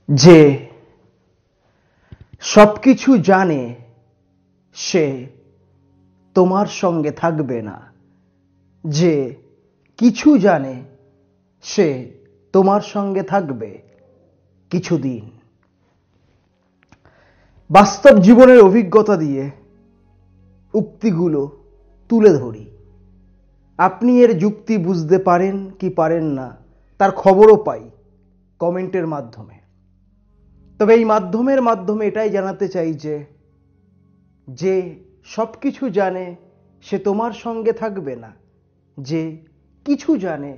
যে সবকিছু জানে সে তোমার সঙ্গে থাকবে না, যে কিছু জানে সে তোমার সঙ্গে থাকবে কিছুদিন। বাস্তব জীবনের অভিজ্ঞতা দিয়ে উক্তিগুলো তুলে ধরি। আপনি এর যুক্তি বুঝতে পারেন কি পারেন না তার খবরও পাই কমেন্টের মাধ্যমে। তবে এই মাধ্যমে এটাই জানাতে চাই যে সবকিছু জানে সে তোমার সঙ্গে থাকবে না, যে কিছু জানে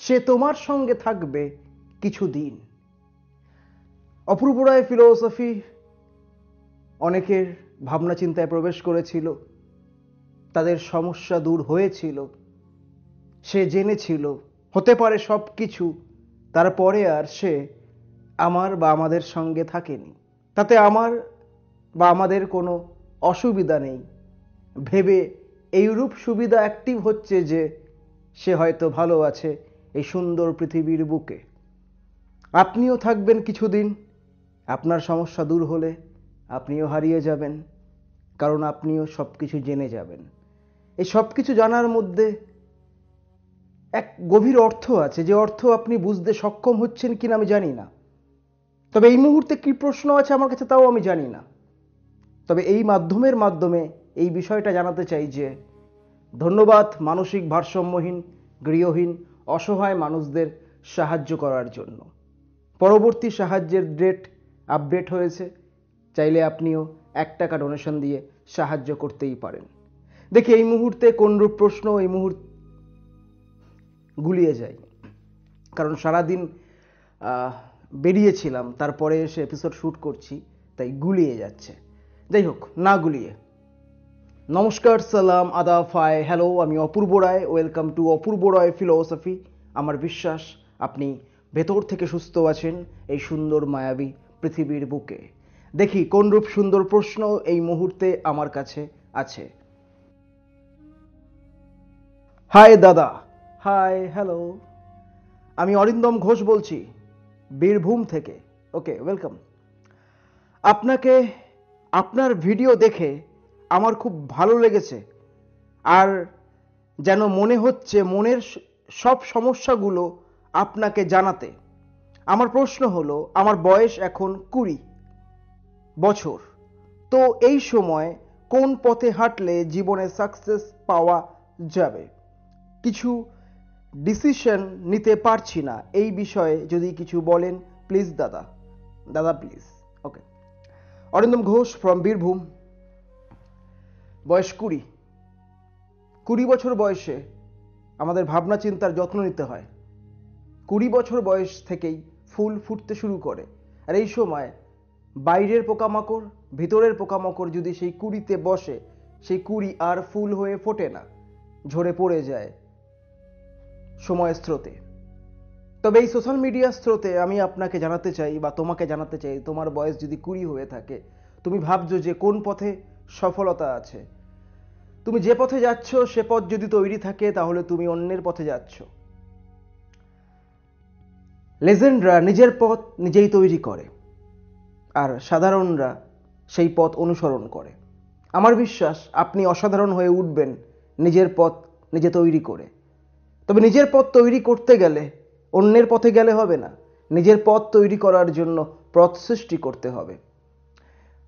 সে তোমার সঙ্গে থাকবে কিছুদিন। অপূর্ব রায় ফিলোসফি অনেকের ভাবনা চিন্তায় প্রবেশ করেছিল, তাদের সমস্যা দূর হয়েছিল, সে জেনেছিল হতে পারে সব কিছু, তারপরে আর সে আমার বা আমাদের সঙ্গে থাকেনি, তাতে আমার বা আমাদের কোনো অসুবিধা নেই ভেবে এইরূপ সুবিধা অ্যাক্টিভ হচ্ছে যে সে হয়তো ভালো আছে এই সুন্দর পৃথিবীর বুকে। আপনিও থাকবেন কিছুদিন, আপনার সমস্যা দূর হলে আপনিও হারিয়ে যাবেন, কারণ আপনিও সব কিছু জেনে যাবেন। এই সব কিছু জানার মধ্যে এক গভীর অর্থ আছে, যে অর্থ আপনি বুঝতে সক্ষম হচ্ছেন কিনা আমি জানি না। তবে এই মুহূর্তে কি প্রশ্ন আছে আমার কাছে তাও আমি জানি না। তবে এই মাধ্যমে এই বিষয়টা জানাতে চাই যে ধন্যবাদ মানসিক ভারসাম্যহীন, গৃহহীন, অসহায় মানুষদের সাহায্য করার জন্য। পরবর্তী সাহায্যের ডেট আপডেট হয়েছে, চাইলে আপনিও 1 টাকা ডোনেশন দিয়ে সাহায্য করতেই পারেন। দেখি এই মুহূর্তে কোনরূপ প্রশ্ন এই মুহূর্তে গুলিয়ে যায়, কারণ সারাদিন বেরিয়েছিলাম, তারপরে এসে এপিসোড শ্যুট করছি, তাই গুলিয়ে যাচ্ছে। যাই হোক, না গুলিয়ে, নমস্কার, সালাম, আদাব, হাই, হ্যালো, আমি Apurba Roy. Welcome to Apurba Roy philosophy. আমার বিশ্বাস আপনি ভেতর থেকে সুস্থ আছেন এই সুন্দর মায়াবী পৃথিবীর বুকে। দেখি কোনরূপ সুন্দর প্রশ্ন এই মুহূর্তে আমার কাছে আছে। হাই দাদা, হাই, হ্যালো, আমি অরিন্দম ঘোষ বলছি বীরভূম থেকে। ওকে, ওয়েলকাম। আপনাকে আপনার ভিডিও দেখে আমার খুব ভালো লেগেছে, আর যেন মনে হচ্ছে মনের সব সমস্যাগুলো আপনাকে জানাতে। আমার প্রশ্ন হলো, আমার বয়স এখন 20 বছর, তো এই সময় কোন পথে হাঁটলে জীবনে সাকসেস পাওয়া যাবে? কিছু ডিসিশন নিতে পারছি না, এই বিষয়ে যদি কিছু বলেন প্লিজ দাদা। দাদা please. Okay, Arindam Ghosh from Birbhum, বয়স 20 বছর বয়সে আমাদের ভাবনা চিন্তার যত্ন নিতে হয়। 20 বছর বয়স থেকেই ফুল ফুটতে শুরু করে, আর এই সময় বাইরের পোকামাকড় ভিতরের পোকামাকড় যদি সেই কুড়িতে বসে, সেই কুড়ি আর ফুল হয়ে ফোটে না, ঝরে পড়ে যায় সময়ের স্রোতে। তবে এই সোশ্যাল মিডিয়ার স্রোতে আমি আপনাকে জানাতে চাই বা তোমাকে জানাতে চাই, তোমার বয়স যদি 20 হয়ে থাকে, তুমি ভাবছো যে কোন পথে সফলতা আছে, তুমি যে পথে যাচ্ছ সে পথ যদি তৈরি থাকে তাহলে তুমি অন্যের পথে যাচ্ছ। লেজেন্ডরা নিজের পথ নিজেই তৈরি করে, আর সাধারণরা সেই পথ অনুসরণ করে। আমার বিশ্বাস আপনি অসাধারণ হয়ে উঠবেন নিজের পথ নিজে তৈরি করে। তবে নিজের পথ তৈরি করতে গেলে অন্যের পথে গেলে হবে না, নিজের পথ তৈরি করার জন্য পথ সৃষ্টি করতে হবে।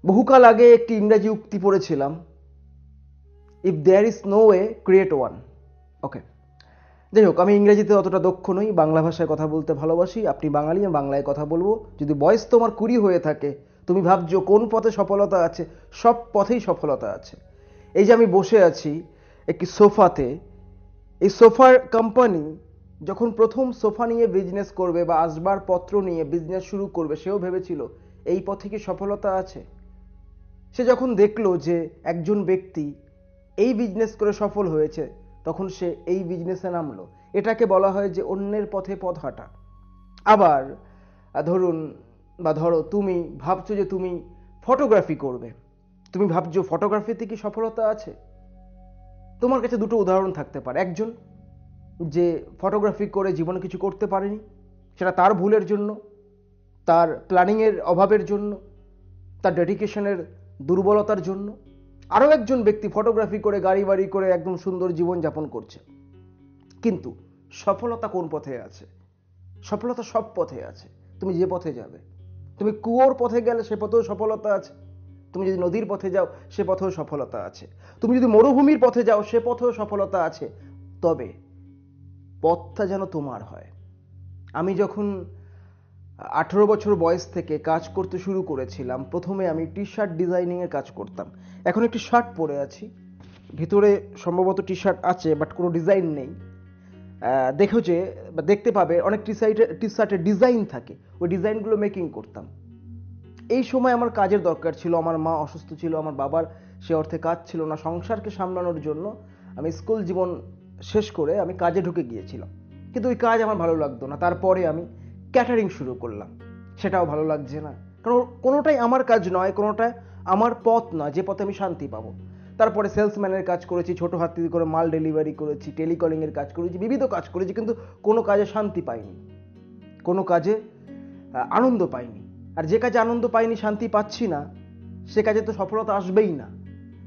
বহুকাল আগে একটি ইংরেজি উক্তি পড়েছিলাম, if there is no way create one. Okay, যাই হোক, আমি ইংরেজিতে অতটা দক্ষ নই, বাংলা ভাষায় কথা বলতে ভালোবাসি। আপনি বাঙালি, আমি বাংলায় কথা বলবো। যদি বয়স তোমার 20 হয়ে থাকে, তুমি ভাবছো কোন পথে সফলতা আছে, সব পথেই সফলতা আছে। এই যে আমি বসে আছি একটি সোফাতে, এই সোফার কোম্পানি যখন প্রথম সোফা নিয়ে বিজনেস করবে বা আসবাবপত্র নিয়ে বিজনেস শুরু করবে, সেও ভেবেছিল এই পথে কি সফলতা আছে। সে যখন দেখলো যে একজন ব্যক্তি এই বিজনেস করে সফল হয়েছে, তখন সে এই বিজনেসে নামলো। এটাকে বলা হয় যে অন্যের পথে পথ হাঁটা। আবার ধরো তুমি ভাবছো যে তুমি ফটোগ্রাফি করবে, তুমি ভাবছো ফটোগ্রাফিতে কি সফলতা আছে। তোমার কাছে দুটো উদাহরণ থাকতে পারে, একজন যে ফটোগ্রাফি করে জীবনে কিছু করতে পারেনি, সেটা তার ভুলের জন্য, তার প্ল্যানিংয়ের অভাবের জন্য, তার ডেডিকেশনের দুর্বলতার জন্য। আরও একজন ব্যক্তি ফটোগ্রাফি করে, গাড়ি বাড়ি করে একদম সুন্দর জীবন যাপন করছে। কিন্তু সফলতা কোন পথে আছে? সফলতা সব পথে আছে, তুমি যে পথে যাবে। তুমি কুয়োর পথে গেলে সে পথেও সফলতা আছে, তুমি যদি নদীর পথে যাও সে পথেও সফলতা আছে, তুমি যদি মরুভূমির পথে যাও সে পথেও সফলতা আছে। তবে পথটা যেন তোমার হয়। আমি যখন 18 বছর বয়স থেকে কাজ করতে শুরু করেছিলাম, প্রথমে আমি টি শার্ট ডিজাইনিংয়ের কাজ করতাম। এখন একটি শার্ট পরে আছি, ভিতরে সম্ভবত টি শার্ট আছে বাট কোনো ডিজাইন নেই। দেখতে পাবে অনেক টি শার্টের ডিজাইন থাকে, ওই ডিজাইনগুলো মেকিং করতাম। এই সময় আমার কাজের দরকার ছিল, আমার মা অসুস্থ ছিল, আমার বাবার সে অর্থে কাজ ছিল না। সংসারকে সামলানোর জন্য আমি স্কুল জীবন শেষ করে আমি কাজে ঢুকে গিয়েছিলাম, কিন্তু ওই কাজ আমার ভালো লাগতো না। তারপরে আমি ক্যাটারিং শুরু করলাম, সেটাও ভালো লাগছে না, কারণ কোনোটাই আমার কাজ নয়, কোনোটাই আমার পথ নয় যে পথে আমি শান্তি পাবো। তারপরে সেলসম্যানের কাজ করেছি, ছোট হাতি করে মাল ডেলিভারি করেছি, টেলিকলিংয়ের কাজ করেছি, বিবিধ কাজ করেছি, কিন্তু কোনো কাজে শান্তি পাইনি, কোনো কাজে আনন্দ পাইনি। আর যে কাজে আনন্দ পাইনি, শান্তি পাচ্ছি না, সে কাজে তো সফলতা আসবেই না।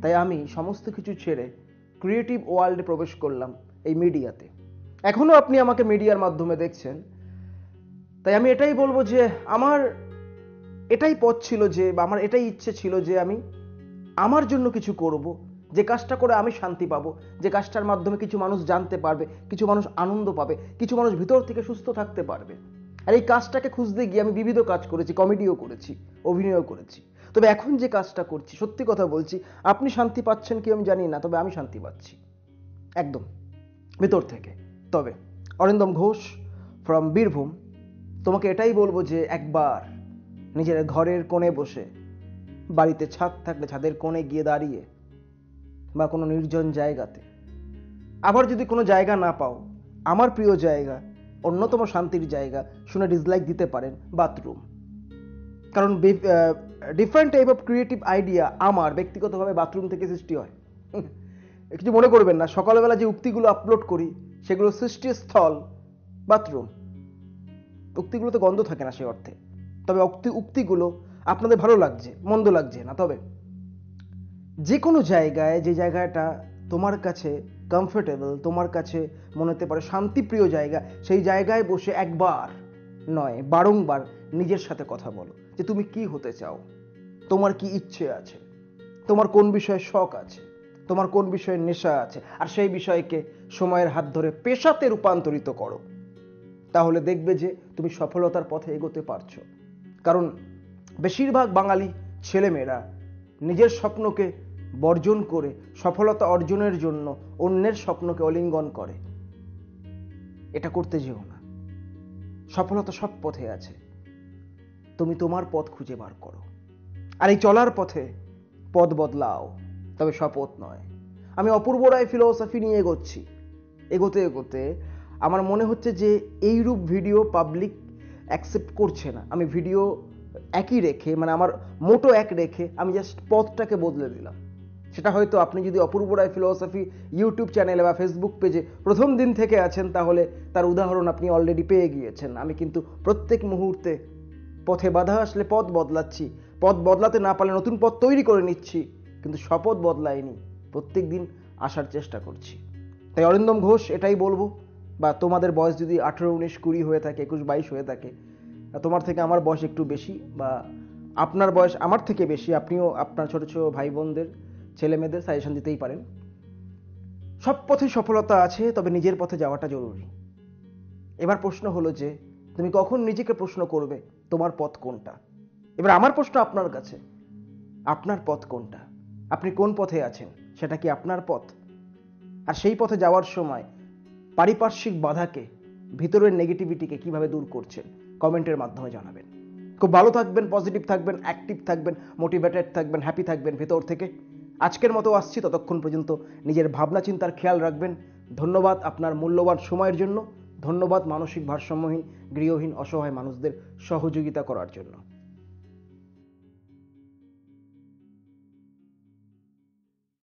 তাই আমি সমস্ত কিছু ছেড়ে ক্রিয়েটিভ ওয়ার্ল্ডে প্রবেশ করলাম, এই মিডিয়াতে। এখনো আপনি আমাকে মিডিয়ার মাধ্যমে দেখছেন। তাই আমি এটাই বলবো যে আমার এটাই পথ ছিল, যে আমার এটাই ইচ্ছে ছিল যে আমি আমার জন্য কিছু করব, যে কাজটা করে আমি শান্তি পাবো, যে কাজটার মাধ্যমে কিছু মানুষ জানতে পারবে, কিছু মানুষ আনন্দ পাবে, কিছু মানুষ ভিতর থেকে সুস্থ থাকতে পারবে। আর এই কাজটাকে খুঁজতে গিয়ে আমি বিবিধ কাজ করেছি, কমেডিও করেছি, অভিনয়ও করেছি। তবে এখন যে কাজটা করছি, সত্যি কথা বলছি, আপনি শান্তি পাচ্ছেন কি আমি জানি না, তবে আমি শান্তি পাচ্ছি একদম ভিতর থেকে। তবে অরিন্দম ঘোষ ফ্রম বীরভূম, তোমাকে এটাই বলবো যে একবার নিজের ঘরের কোণে বসে, বাড়িতে ছাদ থাকলে ছাদের কোণে গিয়ে দাঁড়িয়ে, বা কোনো নির্জন জায়গাতে, আবার যদি কোনো জায়গা না পাও, আমার প্রিয় জায়গা, অন্যতম শান্তির জায়গা, শুনে ডিসলাইক দিতে পারেন, বাথরুম। কারণ different type of creative idea আমার ব্যক্তিগতভাবে বাথরুম থেকে সৃষ্টি হয়। কিছু মনে করবেন না, সকালবেলা যে উক্তিগুলো আপলোড করি সেগুলো সৃষ্টির স্থল বাথরুম। উক্তিগুলোতে গন্ধ থাকে না সে অর্থে, তবে উক্তিগুলো আপনাদের ভালো লাগছে, মন্দ লাগছে না। তবে যে কোনো জায়গায়, যে জায়গাটা তোমার কাছে কমফোর্টেবল, তোমার কাছে মনে হতে পারে শান্তিপ্রিয় জায়গা, সেই জায়গায় বসে একবার নয় বারংবার নিজের সাথে কথা বলো যে তুমি কি হতে চাও, তোমার কি ইচ্ছে আছে, তোমার কোন বিষয়ে শখ আছে, তোমার কোন বিষয়ে নেশা আছে, আর সেই বিষয়কে সময়ের হাত ধরে পেশাতে রূপান্তরিত করো। তাহলে দেখবে যে তুমি সফলতার পথে এগোতে পারছো। কারণ বেশিরভাগ বাঙালি ছেলেমেয়েরা নিজের স্বপ্নকে বর্জন করে সফলতা অর্জনের জন্য অন্যের স্বপ্নকে অলিঙ্গন করে। এটা করতে যেও না। সফলতা সব পথে আছে, তুমি তোমার পথ খুঁজে বার করো। আর এই চলার পথে পথ বদলাও, তবে শপথ নয়। আমি অপূর্ব রায় ফিলোসফি নিয়ে এগোচ্ছি। এগোতে এগোতে আমার মনে হচ্ছে যে এইরূপ ভিডিও পাবলিক অ্যাকসেপ্ট করছে না। আমি ভিডিও একই রেখে, মানে আমার মোটো এক রেখে, আমি জাস্ট পথটাকে বদলে দিলাম। সেটা হয়তো আপনি যদি অপূর্ব রায় ফিলোসফি ইউটিউব চ্যানেলে বা ফেসবুক পেজে প্রথম দিন থেকে আছেন, তাহলে তার উদাহরণ আপনি অলরেডি পেয়ে গিয়েছেন। আমি কিন্তু প্রত্যেক মুহূর্তে পথে বাধা আসলে পথ বদলাচ্ছি, পথ বদলাতে না পারলে নতুন পথ তৈরি করে নিচ্ছি, কিন্তু শপথ বদলায়নি, প্রত্যেক দিন আসার চেষ্টা করছি। তাই অরিন্দম ঘোষ এটাই বলবো, বা তোমাদের বয়স যদি 18, 19, 20 হয়ে থাকে, 21, 22 হয়ে থাকে, তোমার থেকে আমার বয়স একটু বেশি, বা আপনার বয়স আমার থেকে বেশি, আপনিও আপনার ছোট ছোট ভাই বোনদের, ছেলে মেয়েদের সাজেশন দিতেই পারেন। সব পথে সফলতা আছে, তবে নিজের পথে যাওয়াটা জরুরি। এবার প্রশ্ন হলো যে তুমি কখন নিজেকে প্রশ্ন করবে তোমার পথ কোনটা। এবার আমার প্রশ্ন আপনার কাছে, আপনার পথ কোনটা? আপনি কোন পথে আছেন? সেটা কি আপনার পথ? আর সেই পথে যাওয়ার সময় পারিপার্শ্বিক বাধাকে, ভিতরের নেগেটিভিটিকে কিভাবে দূর করছেন, কমেন্টের মাধ্যমে জানাবেন। খুব ভালো থাকবেন, পজিটিভ থাকবেন, অ্যাক্টিভ থাকবেন, মোটিভেটেড থাকবেন, হ্যাপি থাকবেন ভেতর থেকে। আজকের মতো আসছি, ততক্ষণ পর্যন্ত নিজের ভাবনা চিন্তার খেয়াল রাখবেন। ধন্যবাদ আপনার মূল্যবান সময়ের জন্য। ধন্যবাদ মানসিক ভারসাম্যহীন, গৃহহীন, অসহায় মানুষদের সহযোগিতা করার জন্য।